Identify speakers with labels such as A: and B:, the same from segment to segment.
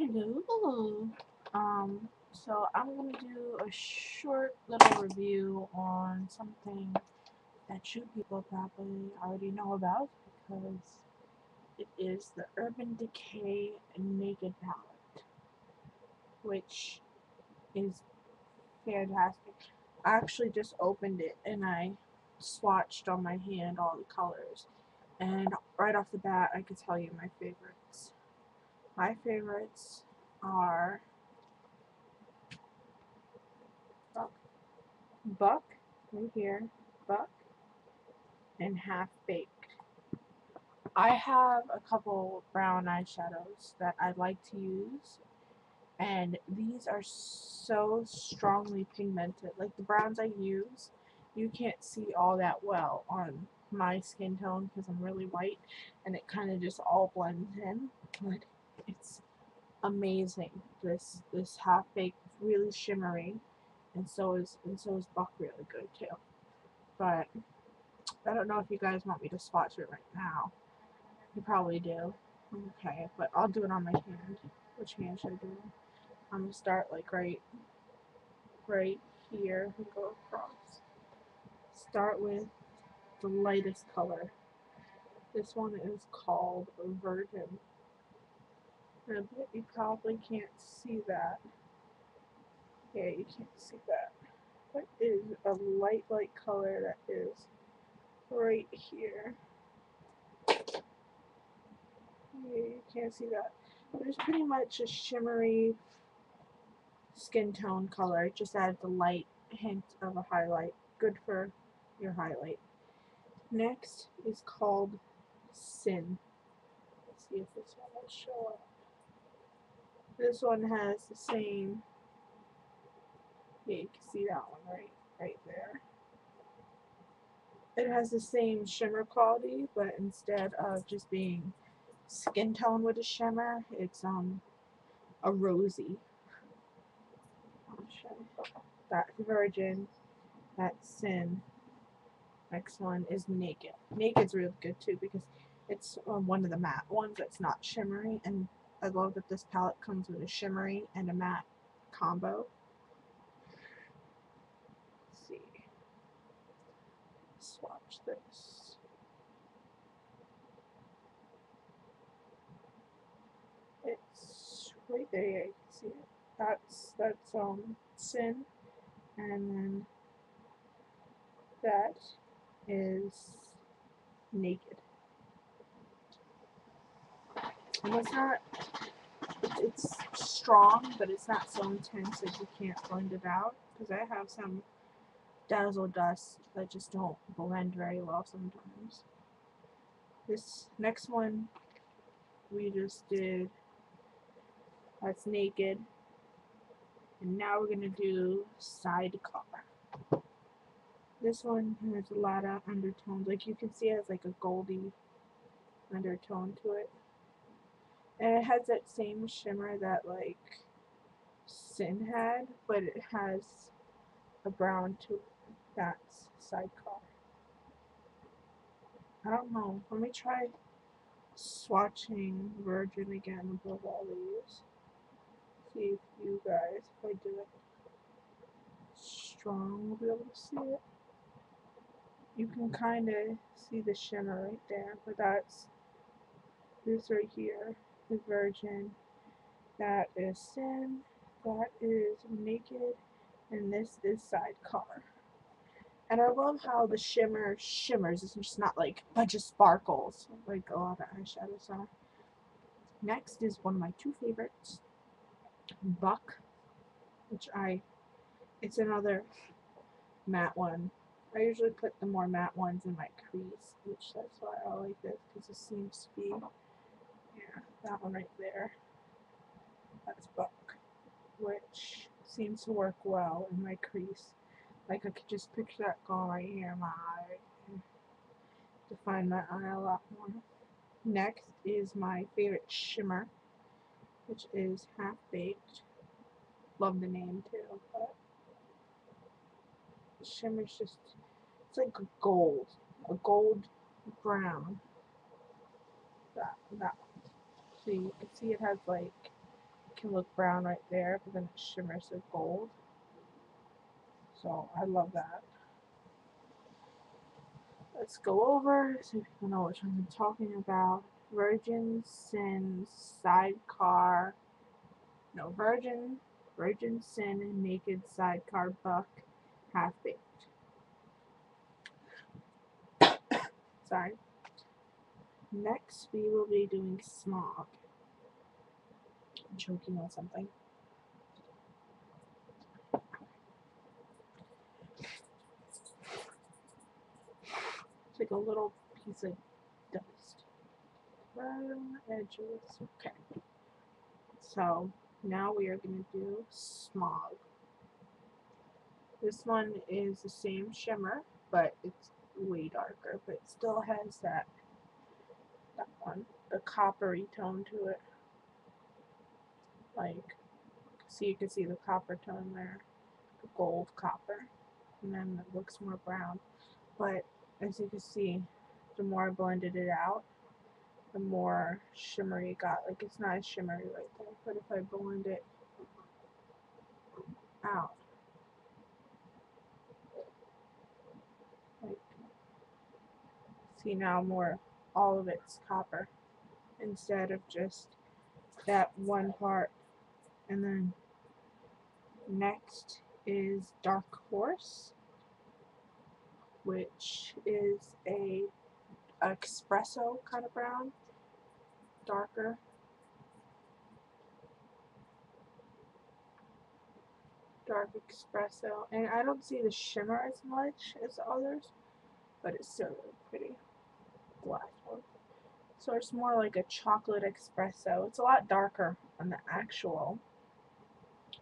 A: Hello. So I'm gonna do a short little review on something that you people probably already know about because it is the Urban Decay Naked Palette, which is fantastic. I actually just opened it and I swatched on my hand all the colors, and right off the bat, I could tell you my favorites. My favorites are Buck, right here, Buck, and Half Baked. I have a couple brown eyeshadows that I like to use, and these are so strongly pigmented. Like the browns I use, you can't see all that well on my skin tone because I'm really white, and it kind of just all blends in. But it's amazing. This Half Baked is really shimmery, and so is Buck really good too. But I don't know if you guys want me to swatch it right now. You probably do. Okay, but I'll do it on my hand. Which hand should I do? I'm gonna start like right here and go across. Start with the lightest color. This one is called Virgin. And I bet you probably can't see that. Yeah, you can't see that. What is a light color that is right here? Yeah, you can't see that. But it's pretty much a shimmery skin tone color. It just adds a light hint of a highlight. Good for your highlight. Next is called Sin. Let's see if this one will show up. This one has the same, yeah, you can see that one right there. It has the same shimmer quality, but instead of just being skin tone with a shimmer, it's a rosy. That's Virgin, that's Sin. Next one is Naked. Naked's really good too because it's one of the matte ones that's not shimmery, and I love that this palette comes with a shimmery and a matte combo. Let's see. Swatch this. It's right there. Yeah, you can see it. That's Sin, and then that is Naked. And it's not. It's strong, but it's not so intense that you can't blend it out. Because I have some Dazzle Dust that just don't blend very well sometimes. This next one we just did, that's Naked, and now we're gonna do Sidecar. This one has a lot of undertones, like you can see it has like a goldy undertone to it, and it has that same shimmer that like Sin had, but it has a brown to it. That's Sidecar. I don't know. Let me try swatching Virgin again above all these. See if you guys, if I do it strong, will be able to see it. You can kind of see the shimmer right there, but that's this right here is Virgin. That is Sin. That is Naked, and this is Sidecar. And I love how the shimmer shimmers. It's just not like a bunch of sparkles like a lot of eyeshadows are. Next is one of my two favorites, Buck, which it's another matte one. I usually put the more matte ones in my crease, which that's why I like this, because it seems to be, yeah, that one right there. That's Buck, which seems to work well in my crease. Like I could just picture that going right here in my eye and define my eye a lot more. Next is my favorite shimmer, which is Half Baked. Love the name too, but the shimmer's just, it's like a gold brown. That one. So you can see it has like can look brown right there, but then it shimmers with gold. So I love that. Let's go over so people know which one I'm talking about. Virgin Sin Sidecar. No, Virgin Sin Naked Sidecar Buck Half Baked. Sorry. Next, we will be doing Smog. I'm choking on something. It's like a little piece of dust. Around the edges. Okay. So, now we are going to do Smog. This one is the same shimmer, but it's way darker, but it still has that one, the coppery tone to it. Like, see, you can see the copper tone there, the gold copper, and then it looks more brown. But as you can see, the more I blended it out, the more shimmery it got. Like, it's not as shimmery right there, but if I blend it out, like, see now more, all of it's copper instead of just that one part. And then next is Dark Horse, which is a espresso kind of brown, darker. Dark espresso, and I don't see the shimmer as much as the others, but it's still really pretty. The last one. So it's more like a chocolate espresso. It's a lot darker on the actual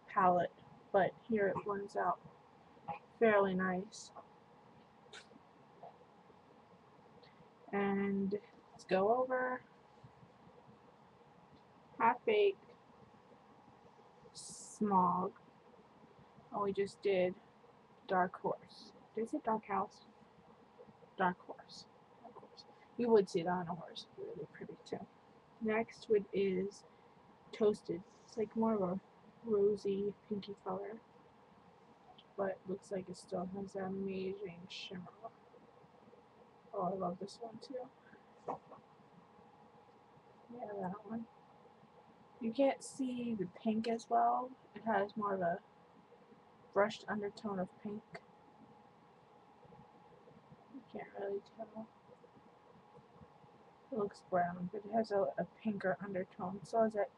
A: palette, but here it blends out fairly nice. And let's go over Half Baked, Smog. Oh, we just did Dark Horse. Did I say Dark House? Dark Horse. Dark Horse. You would see that on a horse. Really pretty too. Next one is Toasted. It's like more of a rosy, pinky color, but looks like it still has that amazing shimmer. Oh, I love this one too. Yeah, that one. You can't see the pink as well. It has more of a brushed undertone of pink. You can't really tell. It looks brown, but it has a pinker undertone. So has that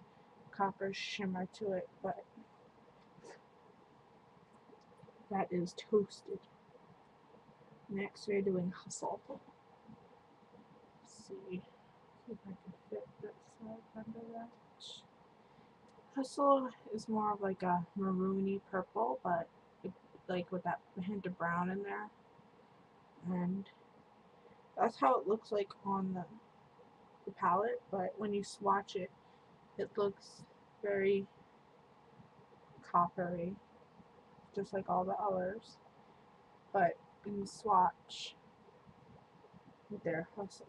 A: copper shimmer to it, but that is Toasted. Next, we're doing Hustle. Let's see if I can fit that side under that. Hustle is more of like a maroony purple, but like with that hint of brown in there. And that's how it looks like on the palette, but when you swatch it, it looks very coppery, just like all the others. But in the swatch with their Hustle,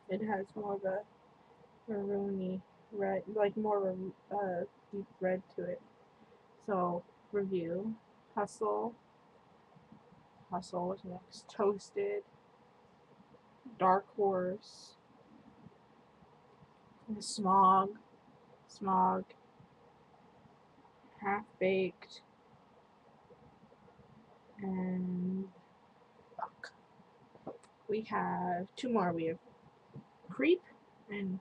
A: it has more of a maroony red, like more deep red to it. So review, Hustle was next, Toasted, Dark Horse, Smog, Half Baked, and Buck. We have two more. We have Creep and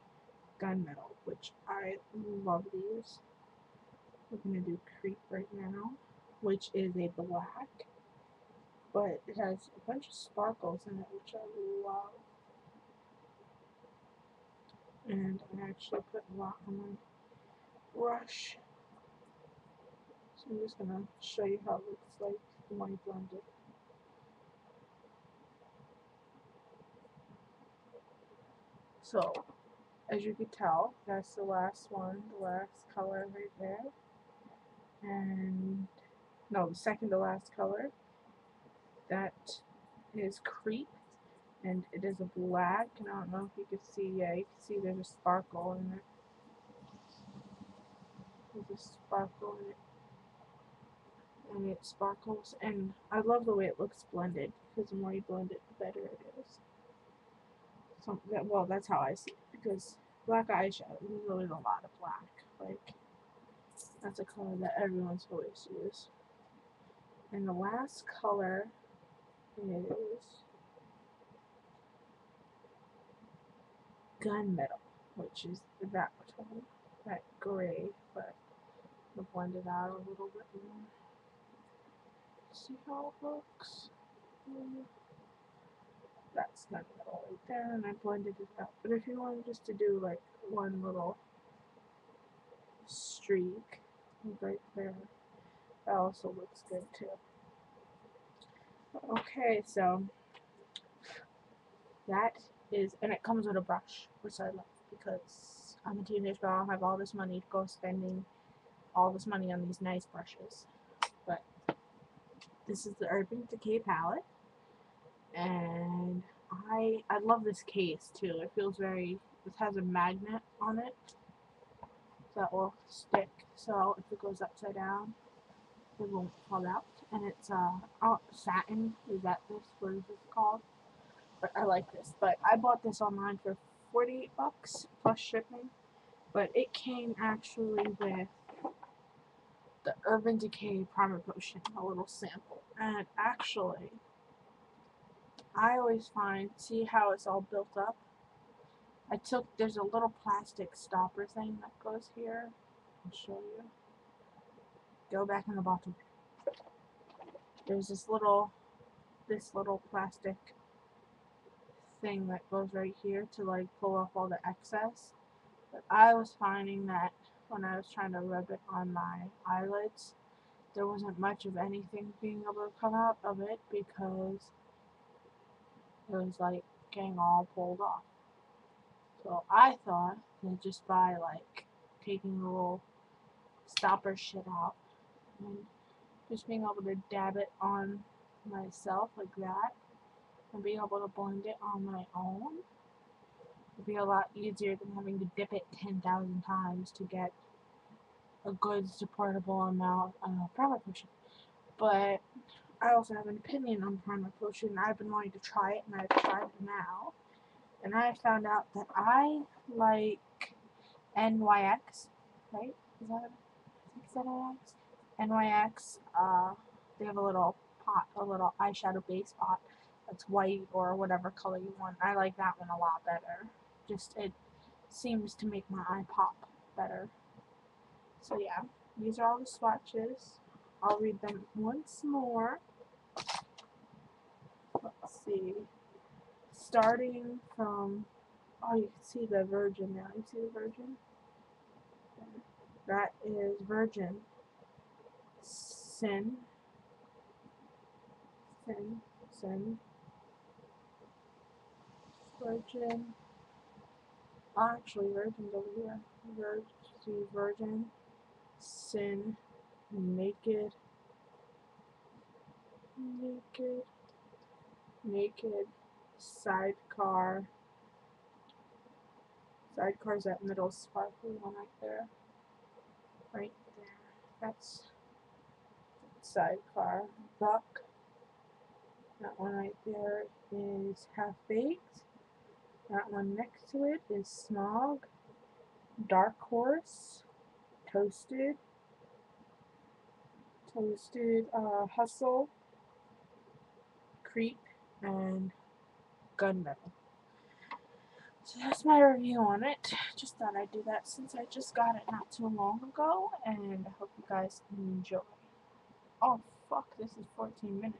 A: Gunmetal, which I love these. We're gonna do Creep right now, which is a black, but it has a bunch of sparkles in it, which I love. And I actually put a lot on my brush. So I'm just gonna show you how it looks like when I blend it. So, as you can tell, that's the last one, the last color right there. And, no, the second to last color. That is Creep, and it is a black, and I don't know if you can see, yeah, you can see there's a sparkle in it. There's a this sparkle in it. And it sparkles, and I love the way it looks blended, because the more you blend it, the better it is. So, well, that's how I see it, because black eyeshadow, there's always a lot of black. Like, that's a color that everyone's always used. And the last color is gunmetal, which is that tone, that gray, but I'll blend it out a little bit more. See how it looks? That's gunmetal right there, and I blended it out. But if you wanted just to do like one little streak right there, that also looks good too. Okay, so that is, and it comes with a brush, which I love, because I'm a teenage girl, I have all this money to go spending all this money on these nice brushes. But this is the Urban Decay palette, and I love this case too. It feels very, it has a magnet on it that will stick, so if it goes upside down, it won't fall out. And it's satin. Is that this? What is this called? But I like this. But I bought this online for $48 plus shipping. But it came actually with the Urban Decay Primer Potion, a little sample. And actually, I always find, see how it's all built up? There's a little plastic stopper thing that goes here. I'll show you. Go back in the bottle. There's this little plastic thing that goes right here to like pull off all the excess. But I was finding that when I was trying to rub it on my eyelids, there wasn't much of anything being able to come out of it because it was like getting all pulled off. So I thought that just by like taking the little stopper shit out and just being able to dab it on myself like that and being able to blend it on my own would be a lot easier than having to dip it 10,000 times to get a good supportable amount of primer potion. But I also have an opinion on primer potion. I've been wanting to try it, and I've tried it now, and I found out that I like NYX, right? Is that NYX? NYX, they have a little pot, a little eyeshadow base pot that's white or whatever color you want. I like that one a lot better. Just, it seems to make my eye pop better. So yeah, these are all the swatches. I'll read them once more. Let's see. Starting from, oh, you can see the Virgin now. You see the Virgin? That is Virgin. Sin. Virgin. Oh, actually, Virgin's over here. Virgin. Sin. Naked. Sidecar. Sidecar's that middle sparkly one right there. Right there. That's Sidecar. Buck. That one right there is Half Baked. That one next to it is Smog. Dark Horse. Toasted. Hustle. Creep. And Gunmetal. So that's my review on it. Just thought I'd do that since I just got it not too long ago, and I hope you guys enjoy. Oh fuck, this is 14 minutes.